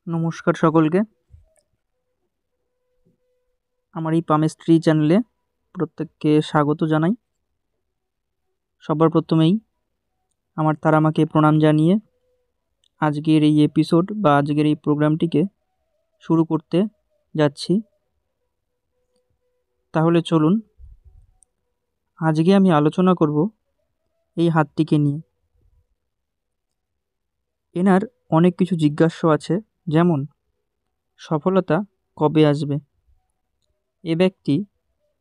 নমস্কার সকলকে। আমার এই পামেস্ট্রি চ্যানেলে প্রত্যেককে স্বাগত জানাই। সবার প্রথমেই আমার তারামাকে প্রণাম জানিয়ে আজকের এই এপিসোড বা আজকের এই প্রোগ্রামটিকে শুরু করতে যাচ্ছি। তাহলে চলুন, আজকে আমি আলোচনা করব এই হাতটিকে নিয়ে। এনার অনেক কিছু জিজ্ঞাস্য আছে, যেমন সফলতা কবে আসবে। এ ব্যক্তি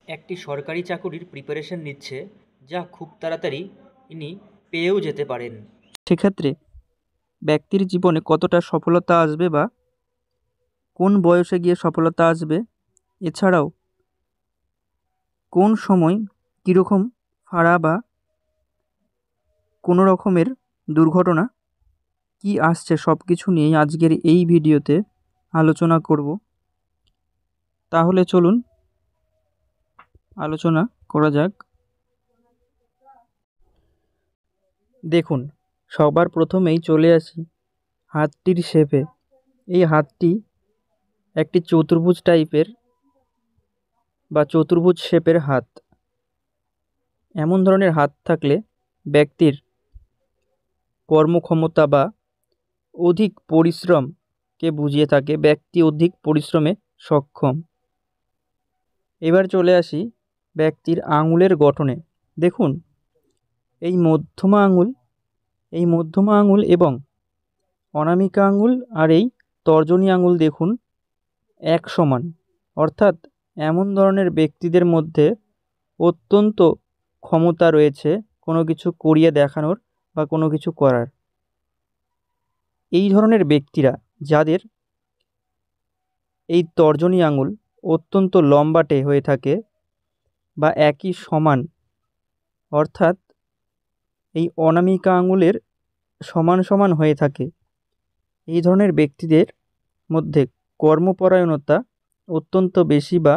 একটি সরকারি চাকুরির প্রিপারেশন নিচ্ছে, যা খুব তাড়াতাড়ি ইনি পেয়েও যেতে পারেন। সেক্ষেত্রে ব্যক্তির জীবনে কতটা সফলতা আসবে বা কোন বয়সে গিয়ে সফলতা আসবে, এছাড়াও কোন সময় কীরকম ফাড়া বা কোনো রকমের দুর্ঘটনা কি আসছে, সব কিছু নিয়েই আজকের এই ভিডিওতে আলোচনা করব। তাহলে চলুন আলোচনা করা যাক। দেখুন, সবার প্রথমেই চলে আসি হাতটির শেপে। এই হাতটি একটি চতুর্ভুজ টাইপের বা চতুর্ভুজ শেপের হাত। এমন ধরনের হাত থাকলে ব্যক্তির কর্মক্ষমতা বা অধিক পরিশ্রমকে বুঝিয়ে থাকে, ব্যক্তি অধিক পরিশ্রমে সক্ষম। এবার চলে আসি ব্যক্তির আঙুলের গঠনে। দেখুন, এই মধ্যমা আঙুল এবং অনামিকা আঙুল আর এই তর্জনী আঙুল দেখুন এক সমান, অর্থাৎ এমন ধরনের ব্যক্তিদের মধ্যে অত্যন্ত ক্ষমতা রয়েছে কোনো কিছু করিয়ে দেখানোর বা কোনো কিছু করার। এই ধরনের ব্যক্তিরা যাদের এই তর্জনী আঙুল অত্যন্ত লম্বাটে হয়ে থাকে বা একই সমান, অর্থাৎ এই অনামিকা আঙুলের সমান সমান হয়ে থাকে, এই ধরনের ব্যক্তিদের মধ্যে কর্মপরায়ণতা অত্যন্ত বেশি বা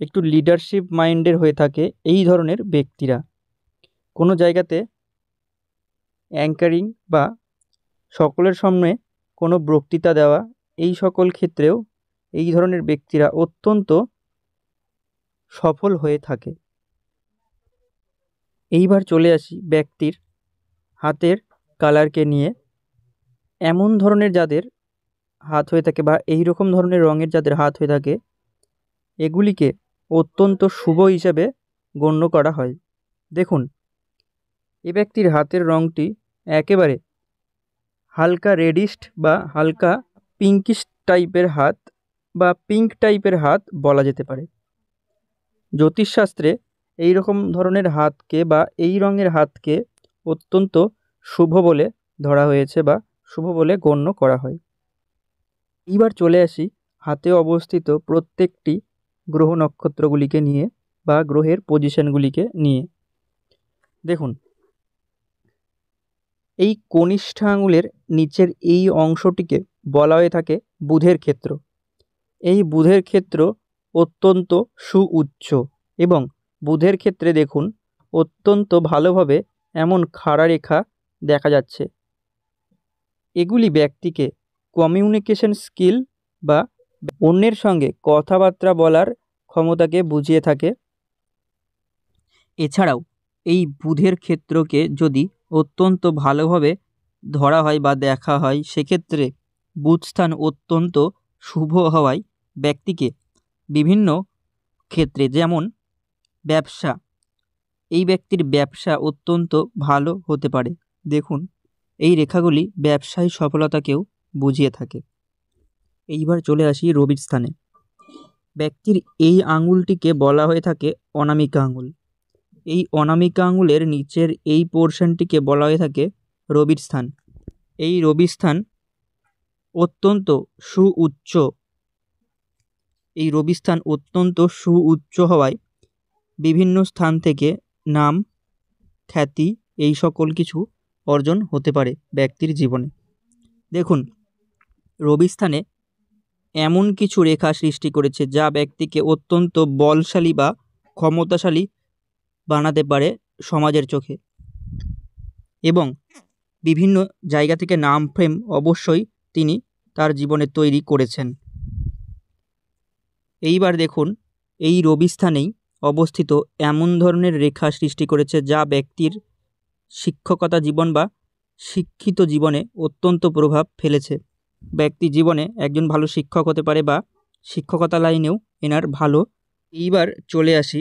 একটু লিডারশিপ মাইন্ডের হয়ে থাকে। এই ধরনের ব্যক্তিরা কোনো জায়গাতে অ্যাঙ্কারিং বা সকলের সামনে কোনো বক্তৃতা দেওয়া, এই সকল ক্ষেত্রেও এই ধরনের ব্যক্তিরা অত্যন্ত সফল হয়ে থাকে। এইবার চলে আসি ব্যক্তির হাতের কালারকে নিয়ে। এমন ধরনের যাদের হাত হয়ে থাকে বা এই রকম ধরনের রঙের যাদের হাত হয়ে থাকে, এগুলিকে অত্যন্ত শুভ হিসেবে গণ্য করা হয়। দেখুন, এ ব্যক্তির হাতের রঙটি একেবারে হালকা রেডিস্ট বা হালকা পিঙ্কিশ টাইপের হাত বা পিঙ্ক টাইপের হাত বলা যেতে পারে। জ্যোতিষশাস্ত্রে এই রকম ধরনের হাতকে বা এই রঙের হাতকে অত্যন্ত শুভ বলে ধরা হয়েছে বা শুভ বলে গণ্য করা হয়। এবার চলে আসি হাতে অবস্থিত প্রত্যেকটি গ্রহ নক্ষত্রগুলিকে নিয়ে বা গ্রহের পজিশনগুলিকে নিয়ে। দেখুন, এই কনিষ্ঠ আঙুলের নিচের এই অংশটিকে বলা হয়ে থাকে বুধের ক্ষেত্র। এই বুধের ক্ষেত্র অত্যন্ত সুউচ্চ এবং বুধের ক্ষেত্রে দেখুন অত্যন্ত ভালোভাবে এমন খাড়া রেখা দেখা যাচ্ছে। এগুলি ব্যক্তিকে কমিউনিকেশন স্কিল বা অন্যের সঙ্গে কথাবার্তা বলার ক্ষমতাকে বুঝিয়ে থাকে। এছাড়াও এই বুধের ক্ষেত্রকে যদি অত্যন্ত ভালোভাবে ধরা হয় বা দেখা হয়, সেক্ষেত্রে বুধ স্থান অত্যন্ত শুভ হওয়ায় ব্যক্তিকে বিভিন্ন ক্ষেত্রে, যেমন ব্যবসা, এই ব্যক্তির ব্যবসা অত্যন্ত ভালো হতে পারে। দেখুন, এই রেখাগুলি ব্যবসায়ী সফলতাকেও বুঝিয়ে থাকে। এইবার চলে আসি রবির স্থানে। ব্যক্তির এই আঙুলটিকে বলা হয়ে থাকে অনামিকা আঙুল। এই অনামিকা আঙুলের নিচের এই পোর্শনটিকে বলা হয়ে থাকে রবির স্থান। এই রবির স্থান অত্যন্ত সুউচ্চ। এই রবির স্থান অত্যন্ত সুউচ্চ হওয়ায় বিভিন্ন স্থান থেকে নাম, খ্যাতি, এই সকল কিছু অর্জন হতে পারে ব্যক্তির জীবনে। দেখুন, রবি স্থানে এমন কিছু রেখা সৃষ্টি করেছে যা ব্যক্তিকে অত্যন্ত বলশালী বা ক্ষমতাশালী বানাতে পারে সমাজের চোখে, এবং বিভিন্ন জায়গা থেকে নাম ফেম অবশ্যই তিনি তার জীবনে তৈরি করেছেন। এইবার দেখুন, এই রবি স্থানেই অবস্থিত এমন ধরনের রেখা সৃষ্টি করেছে যা ব্যক্তির শিক্ষকতা জীবন বা শিক্ষিত জীবনে অত্যন্ত প্রভাব ফেলেছে। ব্যক্তি জীবনে একজন ভালো শিক্ষক হতে পারে বা শিক্ষকতা লাইনেও এনার ভালো। এইবার চলে আসি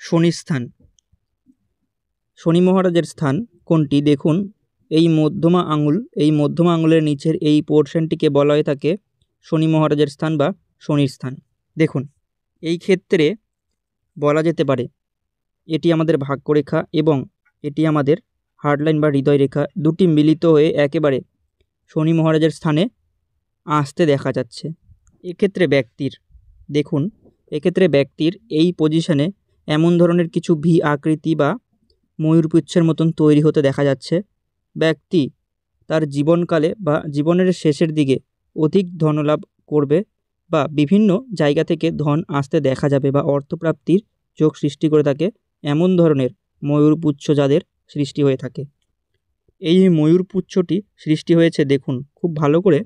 শনি স্থান। শনি মহারাজের স্থান কোনটি? দেখুন, এই মধ্যমা আঙুলের নিচের এই পোর্শনটিকে বলা হয়ে থাকে শনি মহারাজের স্থান বা শনির স্থান। দেখুন, এই ক্ষেত্রে বলা যেতে পারে এটি আমাদের ভাগ্যরেখা এবং এটি আমাদের হার্টলাইন বা হৃদয় রেখা, দুটি মিলিত হয়ে একেবারে শনি মহারাজের স্থানে আসতে দেখা যাচ্ছে। এক্ষেত্রে ব্যক্তির এই পজিশনে এমন ধরনের কিছু ভি আকৃতি বা ময়ূরপুচ্ছের মতন তৈরি হতে দেখা যাচ্ছে। ব্যক্তি তার জীবনকালে বা জীবনের শেষের দিকে অধিক ধনলাভ করবে বা বিভিন্ন জায়গা থেকে ধন আসতে দেখা যাবে বা অর্থপ্রাপ্তির যোগ সৃষ্টি করে থাকে এমন ধরনের ময়ূরপুচ্ছ যাদের সৃষ্টি হয়ে থাকে। এই ময়ূরপুচ্ছটি সৃষ্টি হয়েছে, দেখুন খুব ভালো করে,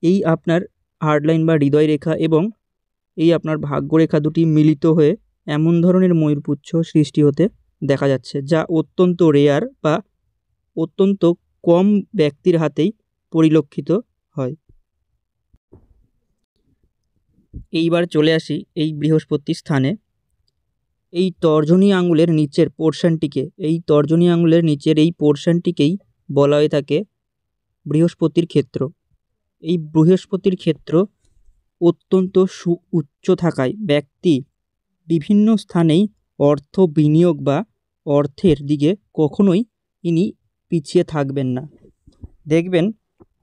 এই আপনার হার্টলাইন বা হৃদয় রেখা এবং এই আপনার ভাগ্যরেখা দুটি মিলিত হয়ে এমন ধরনের ময়ূরপুচ্ছ সৃষ্টি হতে দেখা যাচ্ছে, যা অত্যন্ত রেয়ার বা অত্যন্ত কম ব্যক্তির হাতেই পরিলক্ষিত হয়। এইবার চলে আসি এই বৃহস্পতি স্থানে। এই তর্জনী আঙুলের নিচের পোর্শনটিকেই বলা হয়ে থাকে বৃহস্পতির ক্ষেত্র। এই বৃহস্পতির ক্ষেত্র অত্যন্ত উচ্চ থাকায় ব্যক্তি বিভিন্ন স্থানেই অর্থ বিনিয়োগ বা অর্থের দিকে কখনোই ইনি পিছিয়ে থাকবেন না। দেখবেন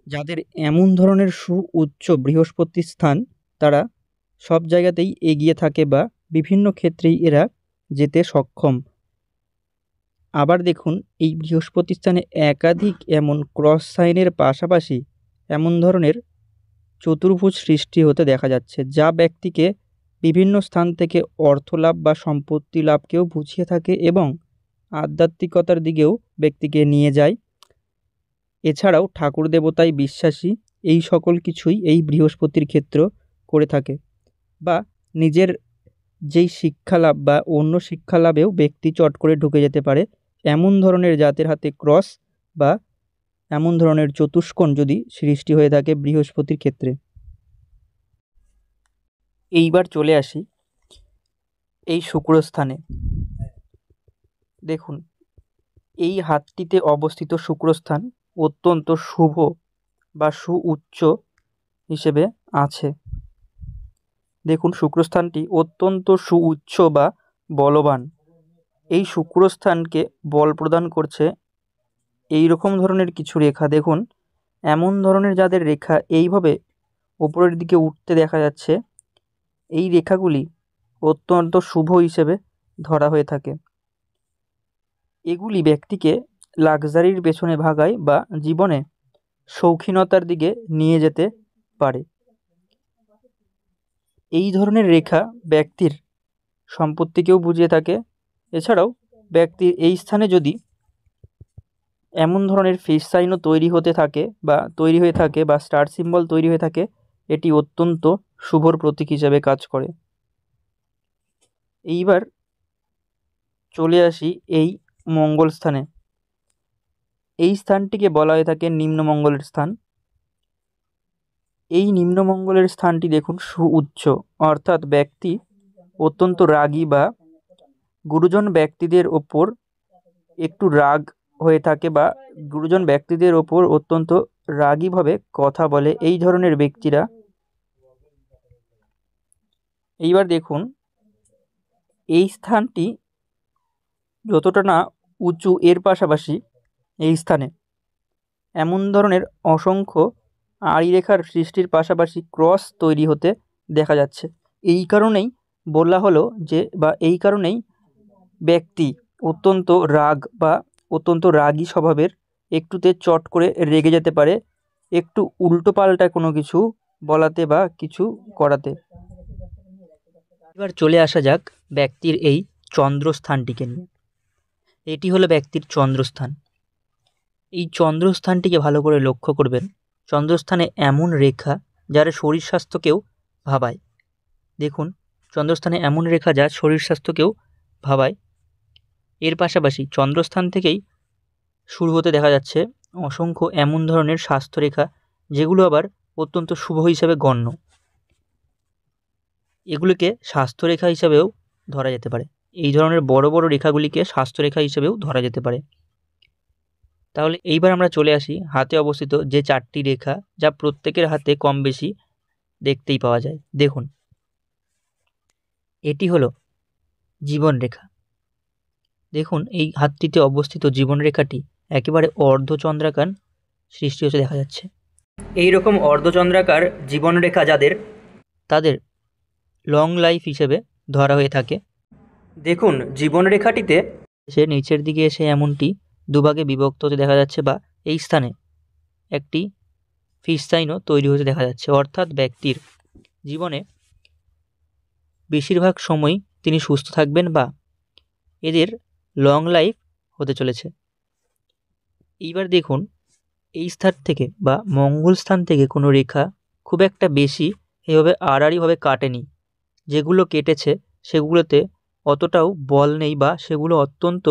যাদের এমন ধরনের উচ্চ বৃহস্পতি স্থান, তারা সব জায়গাতেই এগিয়ে থাকে বা বিভিন্ন ক্ষেত্রেই এরা যেতে সক্ষম। আবার দেখুন, এই বৃহস্পতি স্থানে একাধিক এমন ক্রস সাইনের পাশাপাশি এমন ধরনের চতুর্ভুজ সৃষ্টি হতে দেখা যাচ্ছে, যা ব্যক্তিকে বিভিন্ন স্থান থেকে অর্থলাভ বা সম্পত্তি লাভকেও বুঝিয়ে থাকে এবং আধ্যাত্মিকতার দিকেও ব্যক্তিকে নিয়ে যায়। এছাড়াও ঠাকুর দেবতায় বিশ্বাসী, এই সকল কিছুই এই বৃহস্পতির ক্ষেত্র করে থাকে। বা নিজের যেই শিক্ষালাভ বা অন্য শিক্ষালাভেও ব্যক্তি চট করে ঢুকে যেতে পারে এমন ধরনের জাতের হাতে ক্রস বা এমন ধরনের চতুষ্কোণ যদি সৃষ্টি হয়ে থাকে বৃহস্পতির ক্ষেত্রে। এইবার চলে আসি এই শুক্রস্থানে। দেখুন, এই হাতটিতে অবস্থিত শুক্রস্থান অত্যন্ত শুভ বা সুউচ্চ হিসেবে আছে। দেখুন, শুক্রস্থানটি অত্যন্ত সুউচ্চ বা বলবান। এই শুক্রস্থানকে বল প্রদান করছে এই রকম ধরনের কিছু রেখা। দেখুন, এমন ধরনের যাদের রেখা এইভাবে ওপরের দিকে উঠতে দেখা যাচ্ছে, এই রেখাগুলি অত্যন্ত শুভ হিসেবে ধরা হয়ে থাকে। এগুলি ব্যক্তিকে লাক্সারির পেছনে ভাগায় বা জীবনে শৌখিনতার দিকে নিয়ে যেতে পারে। এই ধরনের রেখা ব্যক্তির সম্পত্তিকেও বুঝিয়ে থাকে। এছাড়াও ব্যক্তির এই স্থানে যদি এমন ধরনের ফিশ সাইনও তৈরি হয়ে থাকে বা স্টার সিম্বল তৈরি হয়ে থাকে, এটি অত্যন্ত শুভর প্রতীক হিসেবে কাজ করে। এইবার চলে আসি এই মঙ্গল স্থানে। এই স্থানটিকে বলা হয়ে থাকে নিম্নমঙ্গলের স্থান। এই নিম্নমঙ্গলের স্থানটি দেখুন সুউচ্চ, অর্থাৎ ব্যক্তি অত্যন্ত রাগী বা গুরুজন ব্যক্তিদের ওপর একটু রাগ হয়ে থাকে বা গুরুজন ব্যক্তিদের ওপর অত্যন্ত রাগীভাবে কথা বলে এই ধরনের ব্যক্তিরা। এইবার দেখুন, এই স্থানটি যতটা না উঁচু, এর পাশাপাশি এই স্থানে এমন ধরনের অসংখ্য আড়ি রেখার সৃষ্টির পাশাপাশি ক্রস তৈরি হতে দেখা যাচ্ছে। এই কারণেই বলা হলো এই কারণেই ব্যক্তি অত্যন্ত রাগী স্বভাবের, একটুতে চট করে রেগে যেতে পারে একটু উল্টোপাল্টা কোনো কিছু বলাতে বা কিছু করাতে। এবার চলে আসা যাক ব্যক্তির এই চন্দ্রস্থানটিকে নিয়ে। এটি হলো ব্যক্তির চন্দ্রস্থান। এই চন্দ্রস্থানটিকে ভালো করে লক্ষ্য করবেন। চন্দ্রস্থানে এমন রেখা যার শরীর স্বাস্থ্যকেও ভাবায়। দেখুন, চন্দ্রস্থানে এমন রেখা যা শরীর স্বাস্থ্যকেও ভাবায়। এর পাশাপাশি চন্দ্রস্থান থেকেই শুরু হতে দেখা যাচ্ছে অসংখ্য এমন ধরনের স্বাস্থ্যরেখা যেগুলো আবার অত্যন্ত শুভ হিসাবে গণ্য। এগুলিকে স্বাস্থ্যরেখা হিসাবেও ধরা যেতে পারে। এই ধরনের বড় বড় রেখাগুলিকে স্বাস্থ্যরেখা হিসেবেও ধরা যেতে পারে। তাহলে এইবার আমরা চলে আসি হাতে অবস্থিত যে 4টি রেখা, যা প্রত্যেকের হাতে কম বেশি দেখতেই পাওয়া যায়। দেখুন, এটি হলো জীবনরেখা। দেখুন, এই হাতটিতে অবস্থিত জীবনরেখাটি একেবারে অর্ধচন্দ্রাকার সৃষ্টি হতে দেখা যাচ্ছে। এই রকম অর্ধচন্দ্রাকার জীবনরেখা যাদের, তাদের লং লাইফ হিসেবে ধরা হয়ে থাকে। দেখুন, জীবনরেখাটিতে সে নিচের দিকে এসে এমনটি দুভাগে বিভক্ত হতে দেখা যাচ্ছে, বা এই স্থানে একটি ফিশ সাইনও তৈরি হতে দেখা যাচ্ছে। অর্থাৎ ব্যক্তির জীবনে বেশিরভাগ সময়ই তিনি সুস্থ থাকবেন বা এদের লং লাইফ হতে চলেছে। এইবার দেখুন, এই স্থান থেকে বা মঙ্গল স্থান থেকে কোনো রেখা খুব একটা বেশি এভাবে আড়াআড়িভাবে কাটেনি। যেগুলো কেটেছে সেগুলোতে অতটাও বল নেই বা সেগুলো অত্যন্ত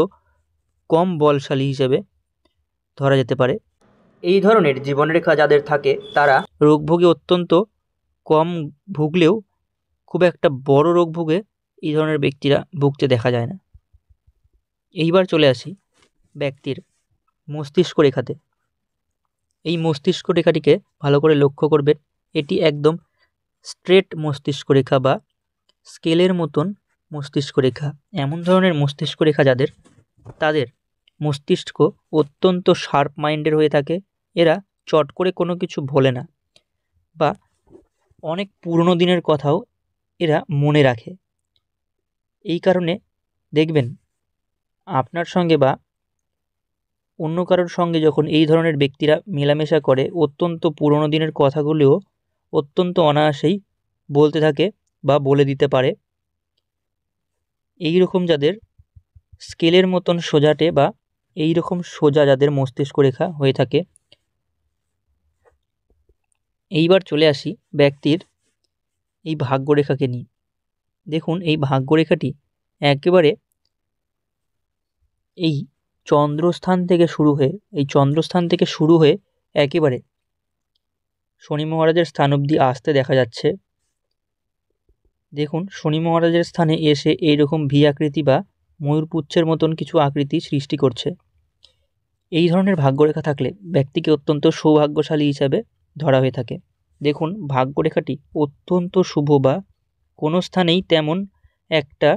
কম বলশালী হিসেবে ধরা যেতে পারে। এই ধরনের জীবনরেখা যাদের থাকে তারা রোগভোগে অত্যন্ত কম ভুগলেও খুব একটা বড় রোগ ভোগে এই ধরনের ব্যক্তিরা ভুগতে দেখা যায় না। এইবার চলে আসি ব্যক্তির মস্তিষ্ক রেখাতে। এই মস্তিষ্ক রেখাটিকে ভালো করে লক্ষ্য করবেন। এটি একদম স্ট্রেট মস্তিষ্ক রেখা বা স্কেলের মতন মস্তিষ্ক রেখা। এমন ধরনের মস্তিষ্ক রেখা যাদের, তাদের মস্তিষ্ক অত্যন্ত শার্প মাইন্ডের হয়ে থাকে। এরা চট করে কোনো কিছু ভোলে না বা অনেক পুরনো দিনের কথাও এরা মনে রাখে। এই কারণে দেখবেন আপনার সঙ্গে বা অন্য কারোর সঙ্গে যখন এই ধরনের ব্যক্তিরা মেলামেশা করে, অত্যন্ত পুরনো দিনের কথাগুলিও অত্যন্ত অনায়াসেই বলতে থাকে বা বলে দিতে পারে। এই রকম যাদের স্কেলের মতন সোজাটে বা এই রকম সোজা যাদের মস্তিষ্ক রেখা হয়ে থাকে। এইবার চলে আসি ব্যক্তির এই ভাগ্যরেখাকে নিয়ে। দেখুন, এই ভাগ্যরেখাটি একেবারে এই চন্দ্রস্থান থেকে শুরু হয়ে একেবারে শনি মহারাজের স্থান অবধি আসতে দেখা যাচ্ছে। দেখুন, শনি মহারাজের স্থানে এসে এইরকম ভি আকৃতি বা ময়ূরপুচ্ছের মতন কিছু আকৃতি সৃষ্টি করছে। এই ধরনের ভাগ্যরেখা থাকলে ব্যক্তিকে অত্যন্ত সৌভাগ্যশালী হিসাবে ধরা হয়ে থাকে। দেখুন, ভাগ্যরেখাটি অত্যন্ত শুভ বা কোনো স্থানেই তেমন একটা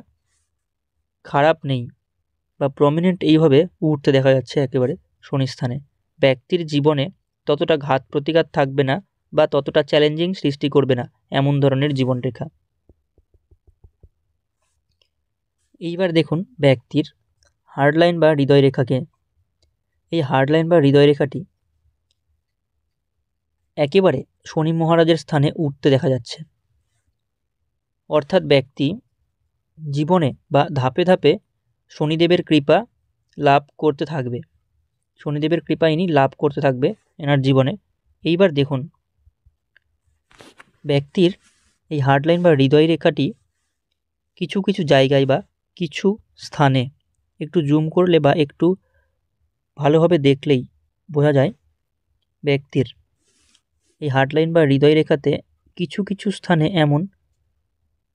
খারাপ নেই বা প্রমিনেন্ট এইভাবে উঠতে দেখা যাচ্ছে একেবারে শনি স্থানে। ব্যক্তির জীবনে ততটা ঘাত প্রতিঘাত থাকবে না বা ততটা চ্যালেঞ্জিং সৃষ্টি করবে না এমন ধরনের জীবনরেখা। এইবার দেখুন ব্যক্তির হার্ডলাইন বা হৃদয় রেখাকে। এই হার্ডলাইন বা হৃদয় রেখাটি একেবারে শনি মহারাজের স্থানে উঠতে দেখা যাচ্ছে। অর্থাৎ ব্যক্তি জীবনে বা ধাপে ধাপে শনিদেবের কৃপা লাভ করতে থাকবে। শনিদেবের কৃপা ইনি লাভ করতে থাকবে এনার জীবনে। এইবার দেখুন, ব্যক্তির এই হার্ডলাইন বা হৃদয় রেখাটি কিছু কিছু জায়গায় বা কিছু স্থানে একটু জুম করলে বা একটু ভালোভাবে দেখলেই বোঝা যায় ব্যক্তির এই হার্ডলাইন বা হৃদয় রেখাতে কিছু কিছু স্থানে এমন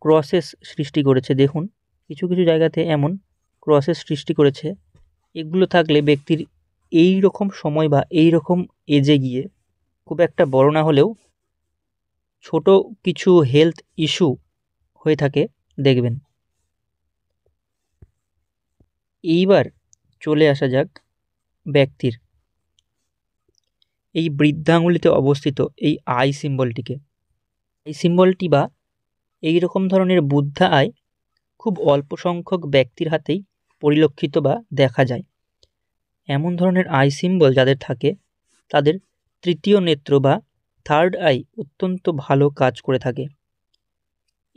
ক্রসেস সৃষ্টি করেছে। দেখুন, কিছু কিছু জায়গাতে এমন ক্রসেস সৃষ্টি করেছে। এগুলো থাকলে ব্যক্তির এই রকম সময় বা এই রকম এজে গিয়ে খুব একটা বড় না হলেও ছোট কিছু হেলথ ইস্যু হয়ে থাকে দেখবেন। এইবার চলে আসা যাক ব্যক্তির এই বৃদ্ধাঙ্গুলিতে অবস্থিত এই আই সিম্বলটিকে। এই সিম্বলটি বা এই রকম ধরনের বুদ্ধা আই খুব অল্প সংখ্যক ব্যক্তির হাতেই পরিলক্ষিত বা দেখা যায়। এমন ধরনের আই সিম্বল যাদের থাকে তাদের তৃতীয় নেত্র বা থার্ড আই অত্যন্ত ভালো কাজ করে থাকে।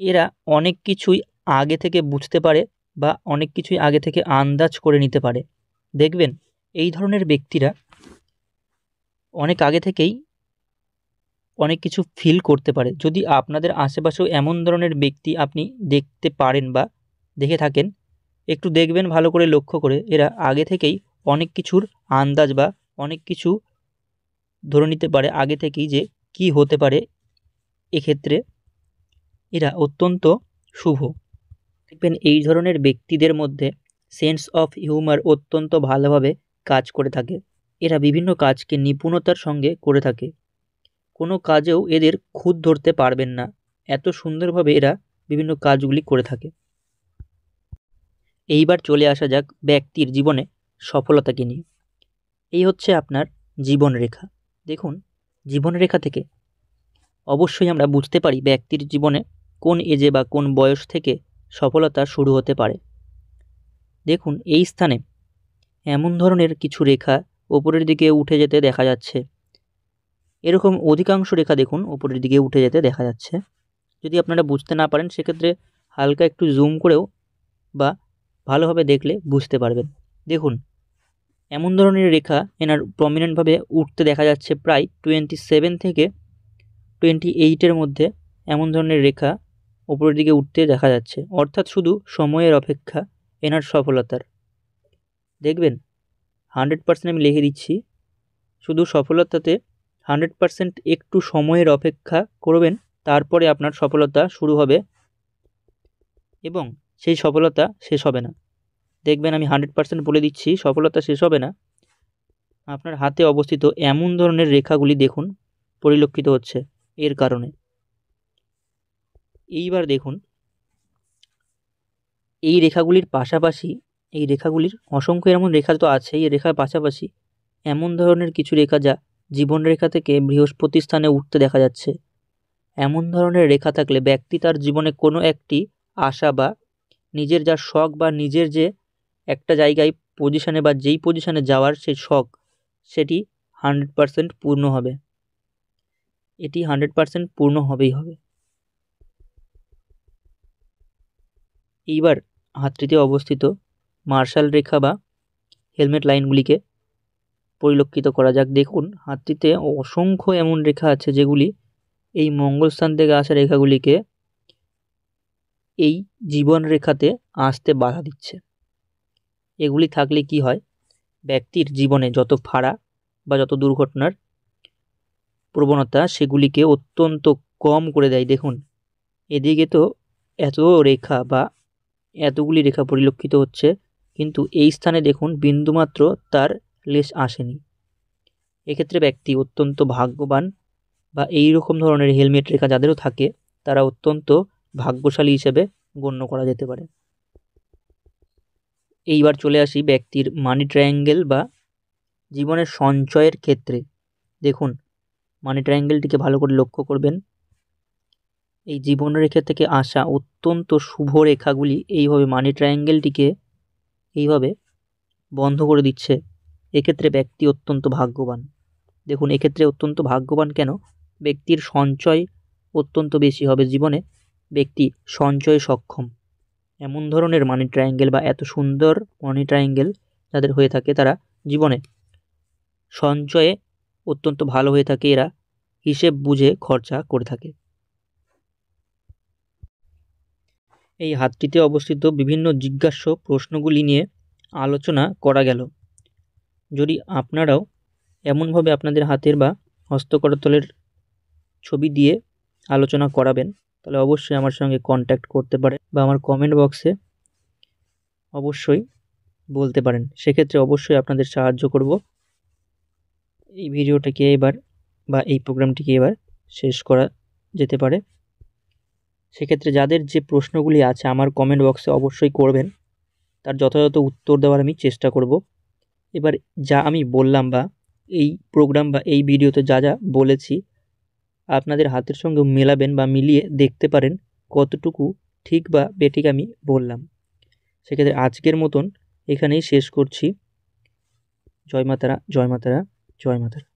এরা অনেক কিছুই আগে থেকে বুঝতে পারে বা অনেক কিছুই আগে থেকে আন্দাজ করে নিতে পারে। দেখবেন এই ধরনের ব্যক্তিরা অনেক আগে থেকেই অনেক কিছু ফিল করতে পারে। যদি আপনাদের আশেপাশেও এমন ধরনের ব্যক্তি আপনি দেখতে পারেন বা দেখে থাকেন, একটু দেখবেন ভালো করে লক্ষ্য করে, এরা আগে থেকেই অনেক কিছুর আন্দাজ বা অনেক কিছু ধরে নিতে পারে আগে থেকেই যে কি হতে পারে। এক্ষেত্রে এরা অত্যন্ত শুভ। দেখবেন এই ধরনের ব্যক্তিদের মধ্যে সেন্স অফ হিউমার অত্যন্ত ভালোভাবে কাজ করে থাকে। এরা বিভিন্ন কাজকে নিপুণতার সঙ্গে করে থাকে। কোনো কাজেও এদের খুঁত ধরতে পারবেন না, এত সুন্দরভাবে এরা বিভিন্ন কাজগুলি করে থাকে। এইবার চলে আসা যাক ব্যক্তির জীবনে সফলতাকে নিয়ে। এই হচ্ছে আপনার জীবনরেখা। দেখুন, জীবনরেখা থেকে অবশ্যই আমরা বুঝতে পারি ব্যক্তির জীবনে কোন এজে বা কোন বয়স থেকে সফলতা শুরু হতে পারে। দেখুন, এই স্থানে এমন ধরনের কিছু রেখা ওপরের দিকে উঠে যেতে দেখা যাচ্ছে। এরকম অধিকাংশ রেখা দেখুন ওপরের দিকে উঠে যেতে দেখা যাচ্ছে। যদি আপনারা বুঝতে না পারেন সেক্ষেত্রে হালকা একটু জুম করেও বা ভালোভাবে দেখলে বুঝতে পারবেন। দেখুন, এমন ধরনের রেখা এনার প্রমিনেন্টভাবে উঠতে দেখা যাচ্ছে প্রায় 27 থেকে 28-এর মধ্যে। এমন ধরনের রেখা ওপরের দিকে উঠতে দেখা যাচ্ছে, অর্থাৎ শুধু সময়ের অপেক্ষা এনার সফলতার। দেখবেন 100% আমি লিখে দিচ্ছি, শুধু সফলতাতে 100% একটু সময়ের অপেক্ষা করবেন, তারপরে আপনার সফলতা শুরু হবে এবং সেই সফলতা শেষ হবে না। দেখবেন আমি 100% বলে দিচ্ছি, সফলতা শেষ হবে না। আপনার হাতে অবস্থিত এমন ধরনের রেখাগুলি দেখুন পরিলক্ষিত হচ্ছে এর কারণে। এইবার দেখুন, এই রেখাগুলির পাশাপাশি, এই রেখাগুলির অসংখ্য এমন রেখা তো আছে, এই রেখার পাশাপাশি এমন ধরনের কিছু রেখা যা জীবন রেখা থেকে বৃহস্পতি স্থানে উঠতে দেখা যাচ্ছে। এমন ধরনের রেখা থাকলে ব্যক্তি তার জীবনে কোনো একটি আশা বা নিজের যা শখ বা নিজের যে একটা জায়গায় পজিশনে বা যেই পজিশনে যাওয়ার সেই শখ, সেটি 100% পূর্ণ হবে। এটি 100% পূর্ণ হবেই হবে। এইবার হাতটিতে অবস্থিত মার্শাল রেখা বা হেলমেট লাইনগুলিকে পরিলক্ষিত করা যাক। দেখুন, হাতটিতে অসংখ্য এমন রেখা আছে যেগুলি এই মঙ্গলস্থান থেকে আসা রেখাগুলিকে এই জীবন রেখাতে আসতে বাধা দিচ্ছে। এগুলি থাকলে কি হয়, ব্যক্তির জীবনে যত ফাড়া বা যত দুর্ঘটনার প্রবণতা সেগুলিকে অত্যন্ত কম করে দেয়। দেখুন, এদিকে তো এত রেখা বা এতগুলি রেখা পরিলক্ষিত হচ্ছে, কিন্তু এই স্থানে দেখুন বিন্দুমাত্র তার লেশ আসেনি। এক্ষেত্রে ব্যক্তি অত্যন্ত ভাগ্যবান, বা এই রকম ধরনের হেলমেট রেখা যাদেরও থাকে তারা অত্যন্ত ভাগ্যশালী হিসেবে গণ্য করা যেতে পারে। এইবার চলে আসি ব্যক্তির মানি ট্রায়াঙ্গেল বা জীবনের সঞ্চয়ের ক্ষেত্রে। দেখুন, মানি ট্রায়াঙ্গেলটিকে ভালো করে লক্ষ্য করবেন। এই জীবন রেখা থেকে আসা অত্যন্ত শুভ রেখাগুলি এইভাবে মানি ট্রায়াঙ্গেলটিকে এইভাবে বন্ধ করে দিচ্ছে। এক্ষেত্রে ব্যক্তি অত্যন্ত ভাগ্যবান। দেখুন, এক্ষেত্রে অত্যন্ত ভাগ্যবান কেন, ব্যক্তির সঞ্চয় অত্যন্ত বেশি হবে জীবনে, ব্যক্তি সঞ্চয়ে সক্ষম। এমন ধরনের মানি ট্রায়াঙ্গেল বা এত সুন্দর মানি ট্রায়াঙ্গেল যাদের হয়ে থাকে তারা জীবনে সঞ্চয়ে অত্যন্ত ভালো হয়ে থাকে। এরা হিসেব বুঝে খরচা করে থাকে। এই হাতটিতে অবস্থিত বিভিন্ন জিজ্ঞাস্য প্রশ্নগুলি নিয়ে আলোচনা করা গেল। যদি আপনারাও এমনভাবে আপনাদের হাতের বা হস্তকরতলের ছবি দিয়ে আলোচনা করাবেন, তাহলে অবশ্যই আমার সঙ্গে কন্ট্যাক্ট করতে পারেন বা আমার কমেন্ট বক্সে অবশ্যই বলতে পারেন। সেক্ষেত্রে অবশ্যই আপনাদের সাহায্য করব। এই ভিডিওটাকে এবার বা এই প্রোগ্রামটিকে এবার শেষ করা যেতে পারে। সেক্ষেত্রে যাদের যে প্রশ্নগুলি আছে আমার কমেন্ট বক্সে অবশ্যই করবেন, তার যথাযথ উত্তর দেওয়ার আমি চেষ্টা করব। এবার যা আমি বললাম বা এই প্রোগ্রাম বা এই ভিডিওতে যা যা বলেছি আপনাদের হাতের সঙ্গে মেলাবেন বা মিলিয়ে দেখতে পারেন কতটুকু ঠিক বা বেঠিক আমি বললাম। সেক্ষেত্রে আজকের মতন এখানেই শেষ করছি। জয় মাতারা, জয় মাতারা, জয় মাতারা।